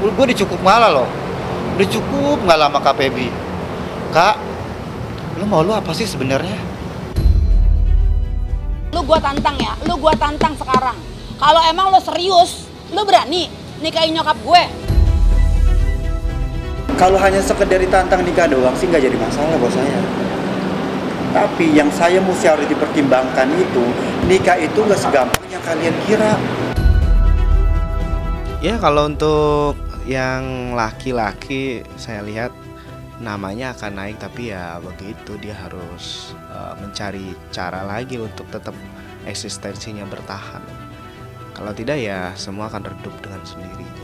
Gue dicukup ngalah loh. Dicukup ngalah sama Kak Feby. Kak, lu apa sih sebenarnya? Lu gua tantang ya, lu gua tantang sekarang. Kalau emang lu serius, lu berani nikahin nyokap gue. Kalau hanya sekedar ditantang nikah doang sih nggak jadi masalah buat saya. Tapi yang saya mesti harus dipertimbangkan itu, nikah itu nggak segampang yang kalian kira. Ya kalau untuk yang laki-laki saya lihat namanya akan naik, tapi ya begitu dia harus mencari cara lagi untuk tetap eksistensinya bertahan. Kalau tidak ya semua akan redup dengan sendirinya.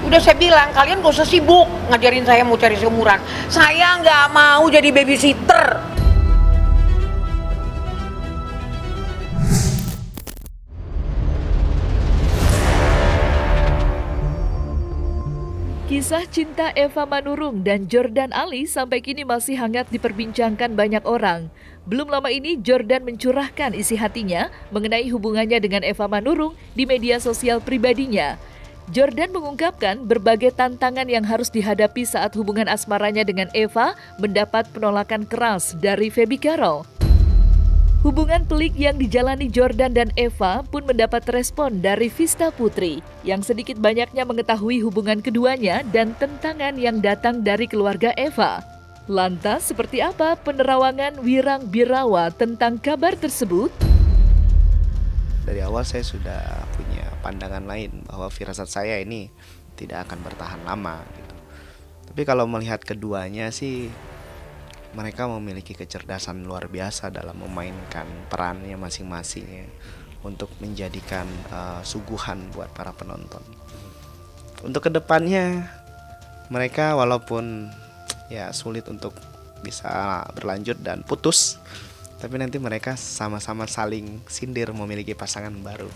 Udah saya bilang, kalian gak usah sibuk ngajarin saya mau cari seumuran. Saya nggak mau jadi babysitter. Kisah cinta Eva Manurung dan Jordan Ali sampai kini masih hangat diperbincangkan banyak orang. Belum lama ini Jordan mencurahkan isi hatinya mengenai hubungannya dengan Eva Manurung di media sosial pribadinya. Jordan mengungkapkan berbagai tantangan yang harus dihadapi saat hubungan asmaranya dengan Eva mendapat penolakan keras dari Feby Carol. Hubungan pelik yang dijalani Jordan dan Eva pun mendapat respon dari Vista Putri yang sedikit banyaknya mengetahui hubungan keduanya dan tentangan yang datang dari keluarga Eva. Lantas seperti apa penerawangan Wirang Birawa tentang kabar tersebut? Dari awal saya sudah punya pandangan lain bahwa firasat saya ini tidak akan bertahan lama gitu. Tapi kalau melihat keduanya sih, mereka memiliki kecerdasan luar biasa dalam memainkan perannya masing-masing ya, untuk menjadikan suguhan buat para penonton. Untuk kedepannya mereka walaupun ya sulit untuk bisa berlanjut dan putus, tapi nanti mereka sama-sama saling sindir memiliki pasangan baru.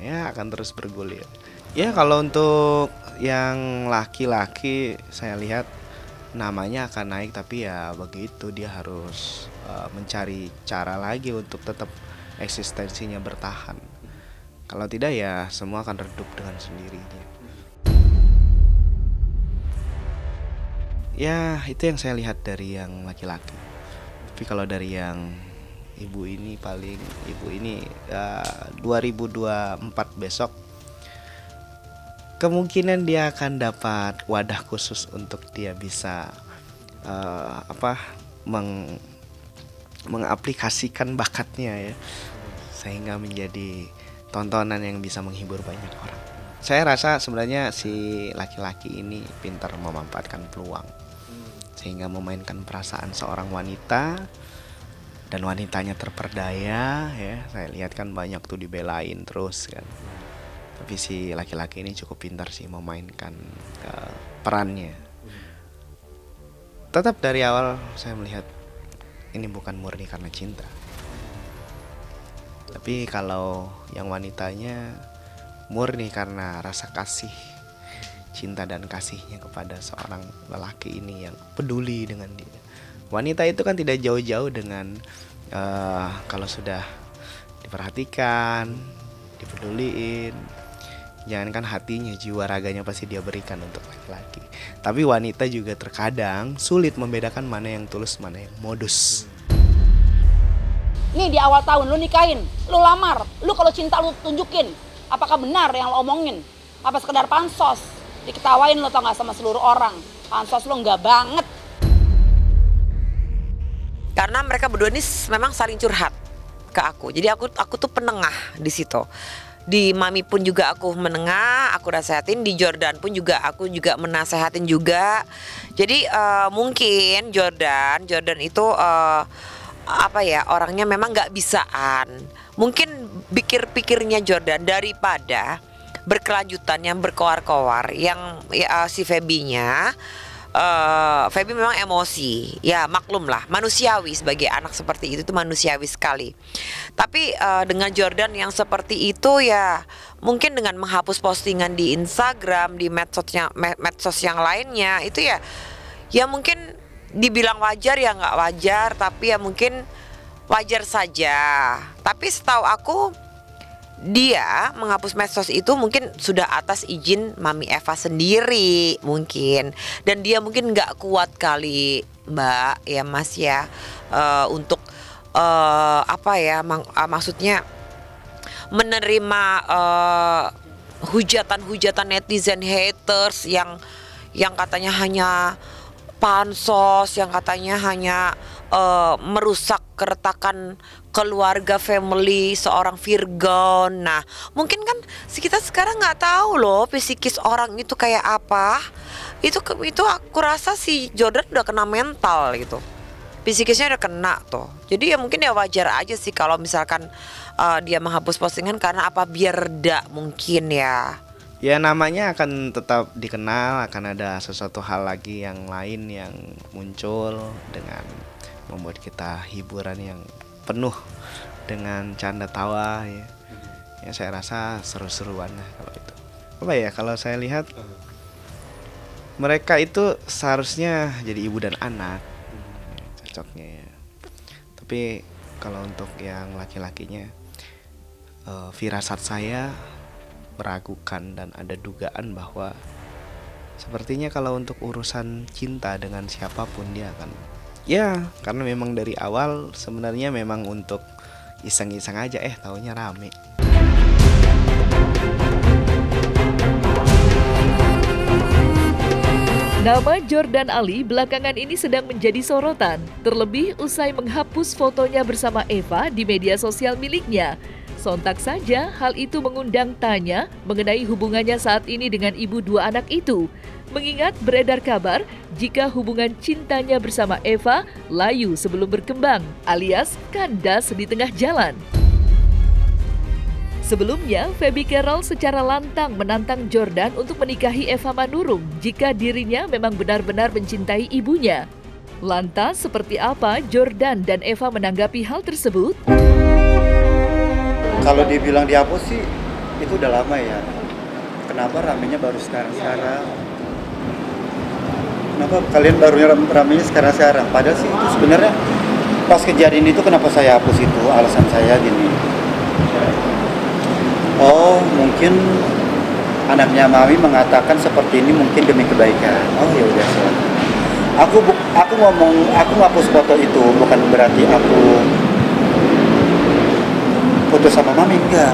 Ya akan terus bergulir. Ya kalau untuk yang laki-laki saya lihat namanya akan naik, tapi ya begitu dia harus mencari cara lagi untuk tetap eksistensinya bertahan. Kalau tidak ya semua akan redup dengan sendirinya. Ya itu yang saya lihat dari yang laki-laki. Tapi kalau dari yang ibu ini 2024 besok kemungkinan dia akan dapat wadah khusus untuk dia bisa mengaplikasikan bakatnya ya, sehingga menjadi tontonan yang bisa menghibur banyak orang. Saya rasa sebenarnya si laki-laki ini pintar memanfaatkan peluang sehingga memainkan perasaan seorang wanita dan wanitanya terperdaya ya. Saya lihat kan banyak tuh dibelain terus kan. Tapi si laki-laki ini cukup pintar sih memainkan perannya. Tetap dari awal saya melihat ini bukan murni karena cinta. Tapi kalau yang wanitanya murni karena rasa kasih, cinta dan kasihnya kepada seorang lelaki ini yang peduli dengan dia. Wanita itu kan tidak jauh-jauh dengan kalau sudah diperhatikan, dipeduliin, jangankan hatinya, jiwa raganya pasti dia berikan untuk laki-laki. Tapi wanita juga terkadang sulit membedakan mana yang tulus, mana yang modus. Nih di awal tahun lu nikahin, lu lamar, lu kalau cinta lu tunjukin. Apakah benar yang lu omongin? Apa sekedar pansos? Diketawain lo tau gak sama seluruh orang. Pansos lo enggak banget. Karena mereka berdua ini memang saling curhat ke aku. Jadi aku tuh penengah di situ. Di Mami pun juga aku menengah, aku nasehatin. Di Jordan pun juga aku juga menasehatin juga. Jadi mungkin Jordan itu orangnya memang nggak bisaan. Mungkin pikirnya Jordan daripada berkelanjutan yang berkoar-koar yang si Feby-nya Feby memang emosi, ya maklum lah, manusiawi sebagai anak seperti itu tuh manusiawi sekali. Tapi dengan Jordan yang seperti itu ya mungkin dengan menghapus postingan di Instagram, di medsos yang lainnya itu ya mungkin dibilang wajar ya nggak wajar, tapi ya mungkin wajar saja. Tapi setahu aku dia menghapus medsos itu mungkin sudah atas izin Mami Eva sendiri mungkin, dan dia mungkin nggak kuat kali Mbak ya Mas ya, untuk apa ya, maksudnya menerima hujatan-hujatan netizen haters yang katanya hanya pansos, yang katanya hanya merusak keretakan keluarga family seorang Virgon. Nah, mungkin kan kita sekarang nggak tahu loh psikis orang itu kayak apa. Itu aku rasa si Jordan udah kena mental gitu. Psikisnya udah kena tuh. Jadi ya mungkin ya wajar aja sih kalau misalkan dia menghapus postingan karena apa, biar reda mungkin ya. Ya namanya akan tetap dikenal, akan ada sesuatu hal lagi yang lain yang muncul dengan membuat kita hiburan yang penuh dengan canda tawa ya. Ya saya rasa seru-seruan lah kalau itu. Apa ya, kalau saya lihat mereka itu seharusnya jadi ibu dan anak ya, cocoknya ya. Tapi kalau untuk yang laki-lakinya, firasat saya meragukan dan ada dugaan bahwa sepertinya kalau untuk urusan cinta dengan siapapun dia akan, ya karena memang dari awal sebenarnya memang untuk iseng-iseng aja, taunya rame. Nama Jordan Ali belakangan ini sedang menjadi sorotan, terlebih usai menghapus fotonya bersama Eva di media sosial miliknya. Sontak saja hal itu mengundang tanya mengenai hubungannya saat ini dengan ibu dua anak itu. Mengingat beredar kabar jika hubungan cintanya bersama Eva layu sebelum berkembang, alias kandas di tengah jalan. Sebelumnya, Feby Carol secara lantang menantang Jordan untuk menikahi Eva Manurung jika dirinya memang benar-benar mencintai ibunya. Lantas, seperti apa Jordan dan Eva menanggapi hal tersebut? Kalau dibilang dihapus sih, itu udah lama ya. Kenapa ramenya baru sekarang-sekarang? Kenapa kalian baru ramenya sekarang-sekarang? Padahal sih itu sebenarnya pas kejadian itu kenapa saya hapus itu, alasan saya gini. Oh, mungkin anaknya Mami mengatakan seperti ini mungkin demi kebaikan. Oh ya udah, silakan. Aku ngapus foto itu bukan berarti aku putus sama Mami, enggak.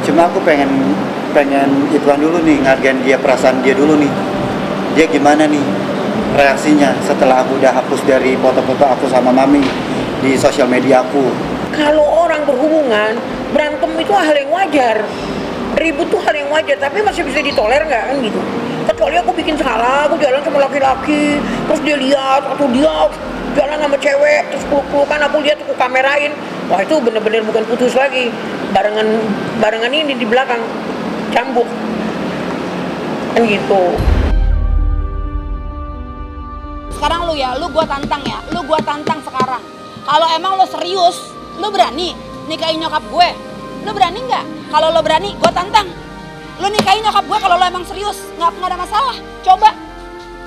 Cuma aku pengen ituan dulu nih, ngargain dia, perasaan dia dulu nih. Dia gimana nih reaksinya setelah aku udah hapus dari foto-foto aku sama Mami di sosial media aku. Kalau orang berhubungan, berantem itu hal yang wajar. Ribut tuh hal yang wajar, tapi masih bisa ditoler nggak kan gitu. Kecuali aku bikin salah, aku jalan sama laki-laki, terus dia lihat, atau dia jalan sama cewek, terus peluk-pelukan, aku lihat, aku kamerain. Wah itu bener-bener bukan putus lagi. Barengan ini di belakang, cambuk. Kan gitu. Sekarang lu gua tantang ya, lu gua tantang sekarang. Kalau emang lu serius, lu berani nikahin nyokap gue? Lu berani nggak? Kalau lu berani, gua tantang. Lu nikahin nyokap gue kalau lu emang serius, nggak ada masalah. Coba,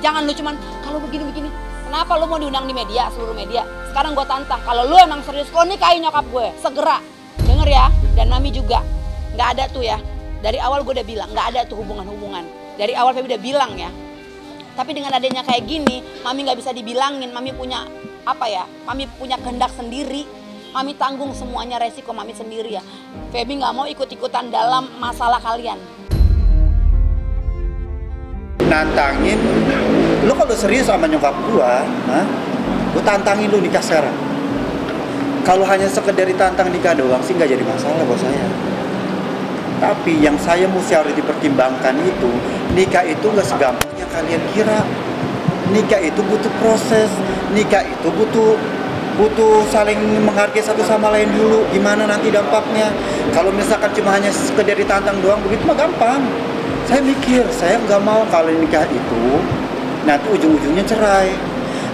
jangan lu cuman kalau begini-begini. Kenapa lu mau diundang di media, seluruh media? Sekarang gue tantang, kalau lu emang serius, lu nikahin nyokap gue, segera. Denger ya, dan Mami juga. Nggak ada tuh ya, dari awal gue udah bilang, nggak ada tuh hubungan-hubungan. Dari awal Feby udah bilang ya. Tapi dengan adanya kayak gini, Mami nggak bisa dibilangin. Mami punya, Mami punya kehendak sendiri. Mami tanggung semuanya, resiko Mami sendiri ya. Feby nggak mau ikut-ikutan dalam masalah kalian. Nantangin, lu kalau serius sama nyokap gua, gua tantangin lu nikah sekarang. Kalau hanya sekedar ditantang nikah doang sih nggak jadi masalah buat saya. Tapi yang saya mesti harus dipertimbangkan itu, nikah itu nggak segampang yang kalian kira. Nikah itu butuh proses, nikah itu butuh saling menghargai satu sama lain dulu. Gimana nanti dampaknya? Kalau misalkan cuma hanya sekedar ditantang doang, begitu mah gampang. Saya mikir, saya nggak mau kalau nikah itu nanti ujung-ujungnya cerai.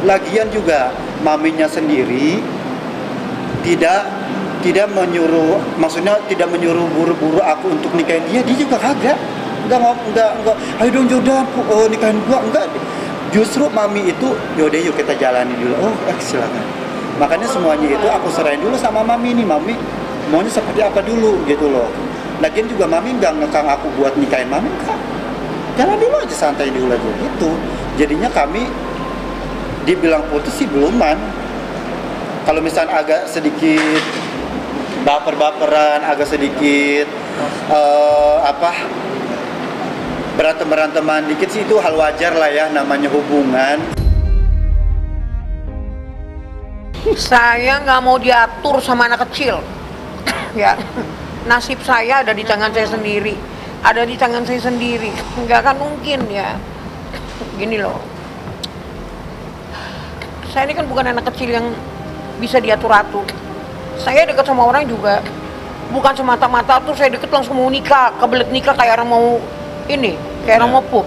Lagian juga maminya sendiri tidak menyuruh, maksudnya tidak menyuruh buru-buru aku untuk nikahin dia juga kagak. Enggak. Ayo dong Jordan, nikahin gua, enggak. Justru Mami itu, yaudah yuk kita jalani dulu. Oh, silakan. Makanya semuanya itu aku serahin dulu sama Mami nih, Mami. maunya seperti apa dulu gitu loh. Lagian juga mami nggak ngekang aku buat nikahin mami, enggak. Jalan dulu aja, santai dulu aja gitu. Jadinya kami dibilang putus sih beluman. Kalau misalnya agak sedikit baper-baperan, agak sedikit berantem-beranteman dikit sih itu hal wajar lah ya, namanya hubungan. Saya nggak mau diatur sama anak kecil. Ya, nasib saya ada di tangan saya sendiri. Ada di tangan saya sendiri. Nggak akan mungkin ya. Gini loh. Saya ini kan bukan anak kecil yang bisa diatur-atur. Saya dekat sama orang juga bukan semata-mata tuh saya deket langsung mau nikah, kebelet nikah kayak orang mau ini, kayak orang mau pup.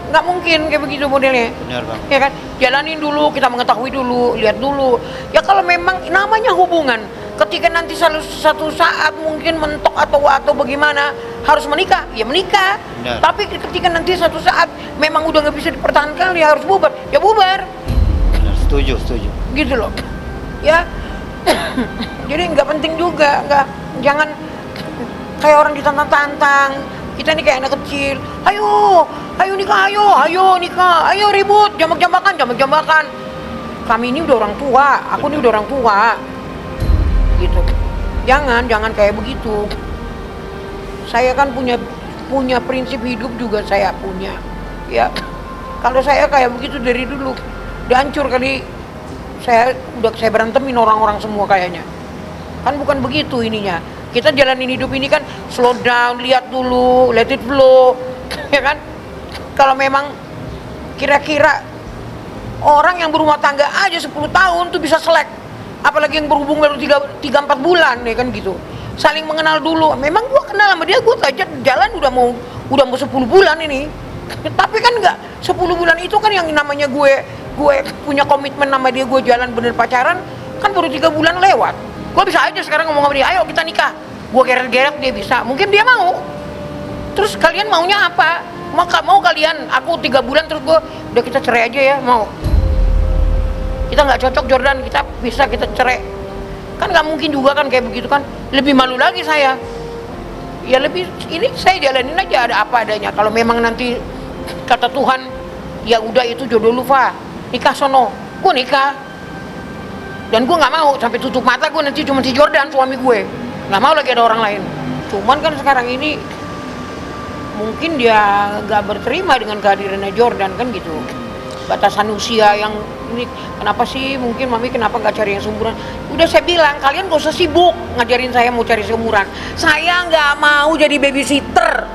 Nggak mungkin kayak begitu modelnya. Benar, Bang. Ya kan, jalanin dulu, kita mengetahui dulu, lihat dulu. Ya kalau memang namanya hubungan, ketika nanti satu saat mungkin mentok atau bagaimana harus menikah, ya menikah. Benar. Tapi ketika nanti satu saat memang udah nggak bisa dipertahankan, ya harus bubar, ya bubar. Benar, setuju. Gitu loh. Ya. Jadi nggak penting juga, jangan kayak orang ditantang-tantang. Kita ini kayak anak kecil. Ayo nikah, ayo nikah, ayo ribut, jambak-jambakan. Kami ini udah orang tua, aku ini udah orang tua. Gitu. Jangan kayak begitu. Saya kan punya prinsip hidup juga saya punya. Ya. Kalau saya kayak begitu dari dulu, udah hancur kali. Saya berantemin orang-orang semua kayaknya. Kan bukan begitu ininya. Kita jalanin hidup ini kan slow down, lihat dulu, let it flow, ya kan? Kalau memang kira-kira orang yang berumah tangga aja 10 tahun tuh bisa selek, apalagi yang berhubung baru 3-4 bulan, ya kan gitu. Saling mengenal dulu. Memang gua kenal sama dia, gua ajak jalan udah mau 10 bulan ini. Tapi kan enggak, 10 bulan itu kan yang namanya gue punya komitmen sama dia, gue jalan bener pacaran, kan baru 3 bulan lewat. Gue bisa aja sekarang ngomong sama dia, ayo kita nikah. Gue geret-geret dia bisa, mungkin dia mau. Terus kalian maunya apa? Mau kalian, aku 3 bulan terus udah kita cerai aja ya, mau? Kita nggak cocok Jordan, kita cerai. Kan nggak mungkin juga kan kayak begitu kan. Lebih malu lagi saya. Ya lebih, ini saya jalanin aja ada apa adanya. Kalau memang nanti kata Tuhan, ya udah itu jodoh lu, Fa. Nikah sono, gue nikah. Dan gue nggak mau sampai tutup mata gue nanti cuma si Jordan suami gue, nggak mau lagi ada orang lain. Cuman kan sekarang ini mungkin dia nggak berterima dengan kehadirannya Jordan kan gitu. Batasan usia yang ini, kenapa sih mungkin mami kenapa nggak cari yang seumuran? Udah saya bilang kalian gak usah sibuk ngajarin saya mau cari seumuran. Saya nggak mau jadi babysitter.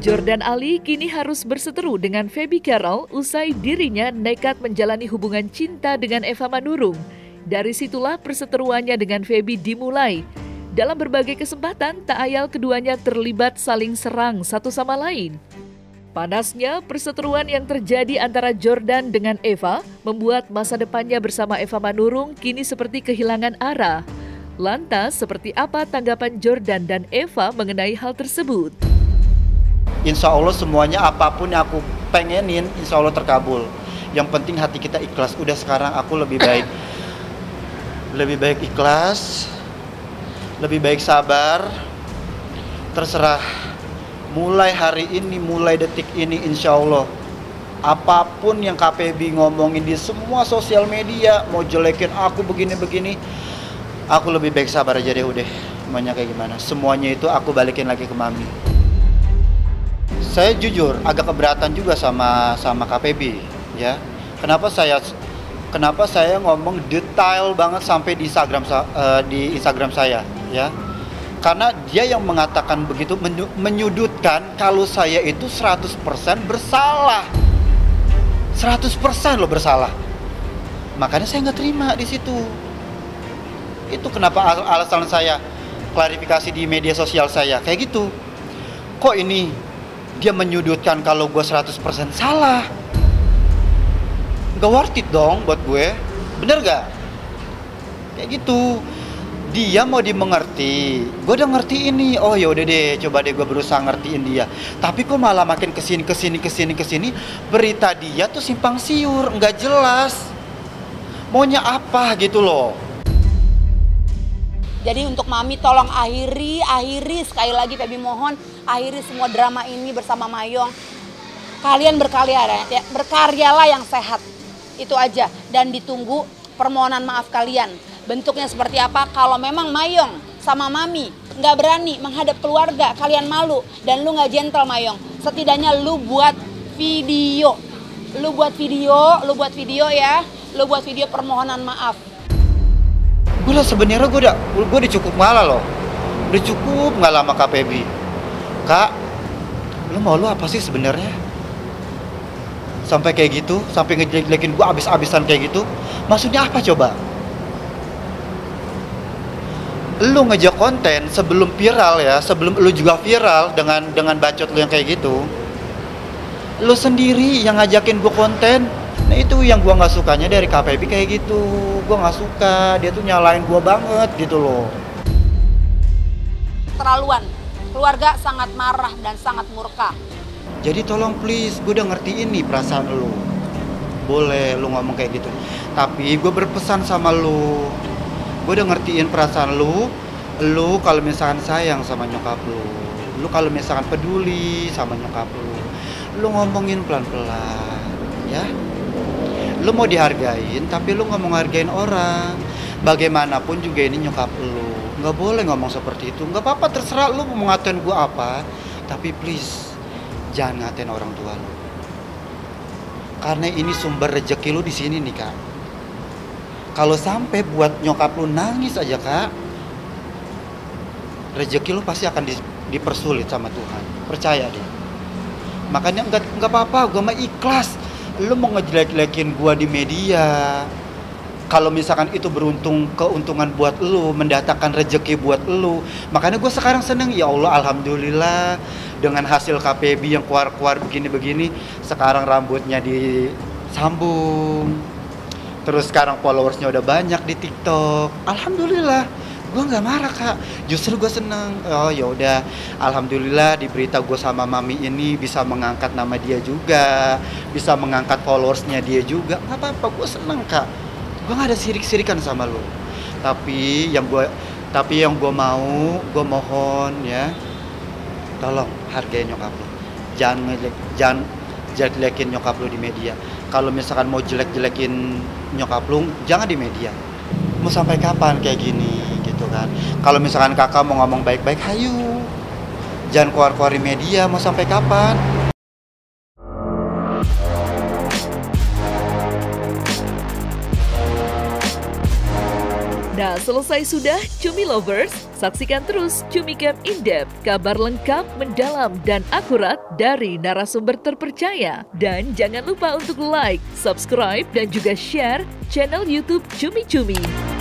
Jordan Ali kini harus berseteru dengan Feby Carol usai dirinya nekat menjalani hubungan cinta dengan Eva Manurung. Dari situlah perseteruannya dengan Feby dimulai. Dalam berbagai kesempatan, tak ayal keduanya terlibat saling serang satu sama lain. Panasnya perseteruan yang terjadi antara Jordan dengan Eva membuat masa depannya bersama Eva Manurung kini seperti kehilangan arah. Lantas, seperti apa tanggapan Jordan dan Eva mengenai hal tersebut? Insya Allah semuanya apapun yang aku pengenin, insya Allah terkabul. Yang penting hati kita ikhlas. Udah sekarang aku lebih baik ikhlas, lebih baik sabar. Terserah. Mulai hari ini, mulai detik ini, insya Allah apapun yang KPB ngomongin di semua sosial media, mau jelekin aku begini-begini, aku lebih baik sabar aja deh udah. Semuanya kayak gimana, semuanya itu aku balikin lagi ke mami. Saya jujur agak keberatan juga sama KPB ya. Kenapa saya ngomong detail banget sampai di Instagram saya ya. Karena dia yang mengatakan begitu menyudutkan kalau saya itu 100% bersalah. 100% loh bersalah. Makanya saya nggak terima di situ. Itu kenapa alasan saya klarifikasi di media sosial saya kayak gitu. Kok ini dia menyudutkan kalau gue 100% salah. Gak worth it dong buat gue. Bener gak? Kayak gitu. Dia mau dimengerti. Gue udah ngerti ini. Oh ya udah deh, coba deh gue berusaha ngertiin dia. Tapi kok malah makin kesini berita dia tuh simpang siur, nggak jelas. Maunya apa gitu loh. Jadi untuk Mami tolong akhiri sekali lagi Feby mohon, akhiri semua drama ini bersama Mayong. Kalian berkaryalah yang sehat. Itu aja, dan ditunggu permohonan maaf kalian. Bentuknya seperti apa? Kalau memang Mayong sama Mami nggak berani menghadap keluarga, kalian malu dan lu nggak gentle Mayong, setidaknya lu buat video. Lu buat video ya. Lu buat video permohonan maaf. Gue lah sebenarnya gue udah cukup ngalah loh. Udah cukup ngalah sama Kak Feby. Kak, lu mau lu apa sih sebenarnya? Sampai kayak gitu, sampai ngejelek-jelekin gue abis-abisan kayak gitu. Maksudnya apa coba? Lu ngejak konten sebelum viral ya, sebelum lu juga viral dengan bacot lu yang kayak gitu. Lu sendiri yang ngajakin gue konten. Nah itu yang gue nggak sukanya dari Kak Feby kayak gitu. Gue nggak suka, dia tuh nyalain gue banget gitu loh. Terlaluan, keluarga sangat marah dan sangat murka. Jadi tolong please, gue udah ngertiin nih perasaan lu. Boleh lu ngomong kayak gitu, tapi gue berpesan sama lu. Gue udah ngertiin perasaan lu. Lu kalau misalkan sayang sama nyokap lu kalau misalkan peduli sama nyokap lu ngomongin pelan-pelan ya. Lu mau dihargain, tapi lu nggak mau ngehargain orang. Bagaimanapun juga ini nyokap lu. Nggak boleh ngomong seperti itu. Nggak apa-apa, terserah lu mau ngatain gue apa. Tapi please, jangan ngatain orang tua lu. Karena ini sumber rezeki lu di sini nih Kak. Kalau sampai buat nyokap lu nangis aja Kak, rezeki lu pasti akan dipersulit sama Tuhan. Percaya deh. Makanya nggak apa-apa, gue mah ikhlas. Lu mau ngejelek-jelekin gua di media, kalau misalkan itu keuntungan buat lu, mendatangkan rezeki buat lu, makanya gue sekarang seneng. Ya Allah, alhamdulillah dengan hasil Kak Feby yang keluar begini-begini, sekarang rambutnya disambung, terus sekarang followersnya udah banyak di TikTok. Alhamdulillah, gue nggak marah Kak, justru gue seneng. Oh ya udah, alhamdulillah di berita gue sama Mami ini bisa mengangkat nama dia juga, bisa mengangkat followersnya dia juga. Nggak apa-apa, gue seneng Kak. Gue nggak ada sirik-sirikan sama lo. Tapi yang gue mau, gue mohon ya, tolong hargain nyokap lo. Jangan jelek-jelekin nyokap lo di media. Kalau misalkan mau jelek-jelekin nyokap lo, jangan di media. Mau sampai kapan kayak gini? Kan. Kalau misalkan kakak mau ngomong baik-baik, hayu. Jangan keluar-keluar di media, mau sampai kapan? Nah, selesai sudah Cumi Lovers? Saksikan terus Cumi Camp In-Depth, kabar lengkap, mendalam, dan akurat dari narasumber terpercaya. Dan jangan lupa untuk like, subscribe, dan juga share channel YouTube Cumi Cumi.